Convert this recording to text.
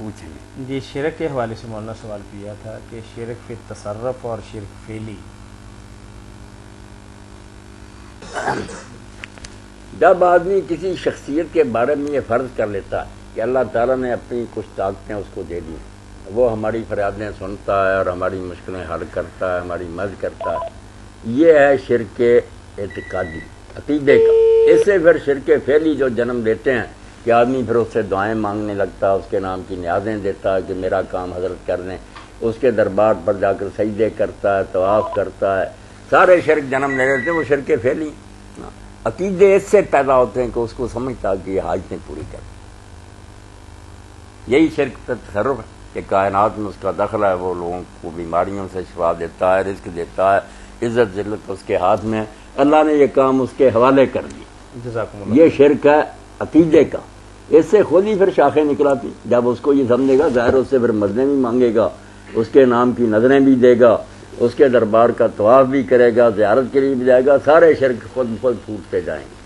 پوچھیں گے. جی شرک کے حوالے سے مولانا سوال کیا تھا کہ شرک فی تصرف اور شرک فعلی. جب آدمی کسی شخصیت کے بارے میں یہ فرض کر لیتا ہے کہ اللہ تعالیٰ نے اپنی کچھ طاقتیں اس کو دے دی، وہ ہماری فریادیں سنتا ہے اور ہماری مشکلیں حل کرتا ہے، ہماری مدد کرتا ہے، یہ ہے شرک اعتقادی، عقیدے کا. اس سے پھر شرک فعلی جو جنم دیتے ہیں کہ آدمی پھر اس سے دعائیں مانگنے لگتا ہے، اس کے نام کی نیازیں دیتا ہے کہ میرا کام حضرت کر دیں، اس کے دربار پر جا کر سجدے کرتا ہے، طواف کرتا ہے، سارے شرک جنم لے لیتے ہیں. وہ شرک فعلی عقیدے اس سے پیدا ہوتے ہیں کہ اس کو سمجھتا کہ یہ حاجتیں پوری کر. یہی شرک تصرف ہے کہ کائنات میں اس کا دخل ہے، وہ لوگوں کو بیماریوں سے شفا دیتا ہے، رزق دیتا ہے، عزت ذلت اس کے ہاتھ میں ہے، اللہ نے یہ کام اس کے حوالے کر دی. جزاکم اللہ. یہ شرک ہے عقیدے کا. اس سے خود ہی پھر شاخیں نکلاتی. جب اس کو یہ سمجھے گا ظاہر اس سے پھر مددیں بھی مانگے گا، اس کے نام کی نظریں بھی دے گا، اس کے دربار کا طواف بھی کرے گا، زیارت کے لیے بھی جائے گا، سارے شرک خود پھوٹتے جائیں گے.